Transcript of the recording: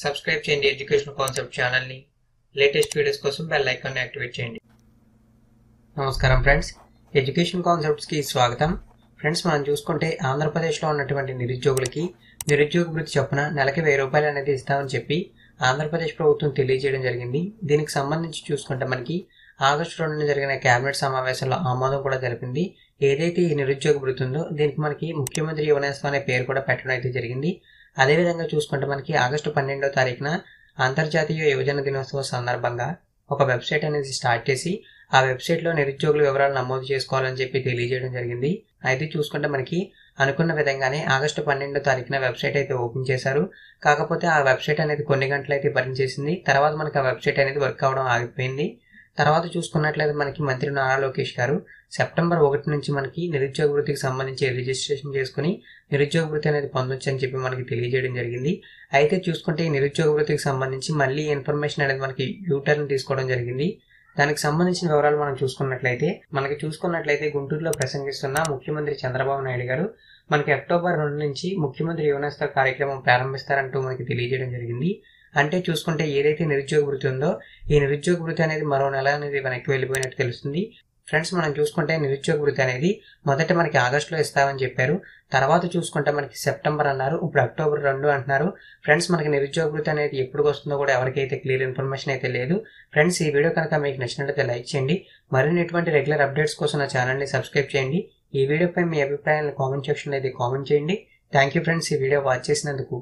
Subscribe చేయండి education concept ఛానల్ని. Latest videos కోసం బెల్ ఐకాన్ని యాక్టివేట్ చేయండి. నమస్కారం ఫ్రెండ్స్, ఎడ్యుకేషన్ కాన్సెప్ట్స్కి స్వాగతం. ఫ్రెండ్స్, మనం చూసుకుంటే ఆంధ్రప్రదేశ్లో ఉన్నటువంటి నిరుద్యోగులకి నిరుద్యోగ భృతి చొప్పున నెలకి 1000 రూపాయలు అనేది ఇస్తామని చెప్పి ఆంధ్రప్రదేశ్ ప్రభుత్వం తెలియజేయడం జరిగింది. దీనికి సంబంధించి చూసుకుంటే మనకి ఆగస్టు 2న జరిగిన కేబినెట్ సమావేశంలో ఆమోదం కూడా జరిపింది. ఏదైతే ఈ నిరుద్యోగ భృతి ఉందో దీనికి మనకి ముఖ్యమంత్రి యువనేస్తం అనే పేరు కూడా పెట్టడం అయితే జరిగింది. అదేవిధంగా చూసుకుంటే మనకి ఆగస్టు 12వ తారీఖున అంతర్జాతీయ యువజన దినోత్సవం సందర్భంగా ఒక వెబ్సైట్ అనేది స్టార్ట్ చేసి ఆ వెబ్సైట్లో నిరుద్యోగుల వివరాలు నమోదు చేసుకోవాలని చెప్పి తెలియజేయడం జరిగింది. అయితే చూసుకుంటే మనకి అనుకున్న విధంగానే ఆగస్టు 12వ తారీఖున వెబ్సైట్ అయితే ఓపెన్ చేశారు. కాకపోతే ఆ వెబ్సైట్ అనేది కొన్ని గంటలు అయితే భరించేసింది. తర్వాత మనకి ఆ వెబ్సైట్ అనేది వర్క్ అవ్వడం ఆగిపోయింది. తర్వాత చూసుకున్నట్లయితే మనకి మంత్రి నారా లోకేష్ గారు సెప్టెంబర్ 1 నుంచి మనకి నిరుద్యోగ వృత్తికి సంబంధించి రిజిస్ట్రేషన్ చేసుకుని నిరుద్యోగ వృత్తి అనేది పొందొచ్చు అని చెప్పి మనకి తెలియజేయడం జరిగింది. అయితే చూసుకుంటే ఈ నిరుద్యోగ వృత్తికి సంబంధించి మళ్ళీ ఇన్ఫర్మేషన్ అనేది మనకి యూటర్న్ తీసుకోవడం జరిగింది. దానికి సంబంధించిన వివరాలు మనం చూసుకున్నట్లయితే గుంటూరులో ప్రసంగిస్తున్న ముఖ్యమంత్రి చంద్రబాబు నాయుడు గారు మనకి అక్టోబర్ 2 నుంచి ముఖ్యమంత్రి యువనేస్తం కార్యక్రమం ప్రారంభిస్తారంటూ మనకి తెలియజేయడం జరిగింది. అంటే చూసుకుంటే ఏదైతే నిరుద్యోగ వృత్తి ఉందో ఈ నిరుద్యోగ వృత్తి అనేది మరో నెల అనేది వెనక్కి వెళ్ళిపోయినట్టు తెలుస్తుంది. ఫ్రెండ్స్, మనం చూసుకుంటే నిరుద్యోగ వృత్తి అనేది మొదట మనకి ఆగస్టులో ఇస్తామని చెప్పారు. తర్వాత చూసుకుంటే మనకి సెప్టెంబర్ అన్నారు, ఇప్పుడు అక్టోబర్ 2 అంటున్నారు. ఫ్రెండ్స్, మనకి నిరుద్యోగ వృత్తి అనేది ఎప్పుడు వస్తుందో కూడా ఎవరికైతే క్లియర్ ఇన్ఫర్మేషన్ అయితే లేదు. ఫ్రెండ్స్, ఈ వీడియో కనుక మీకు నచ్చినట్లయితే లైక్ చేయండి. మరిన్ని ఇటువంటి రెగ్యులర్ అప్డేట్స్ కోసం నా ఛానల్ని సబ్స్క్రైబ్ చేయండి. ఈ వీడియోపై మీ అభిప్రాయాలను కామెంట్ సెక్షన్లో అయితే కామెంట్ చేయండి. థ్యాంక్ యూ ఫ్రెండ్స్, ఈ వీడియో వాచ్ చేసినందుకు.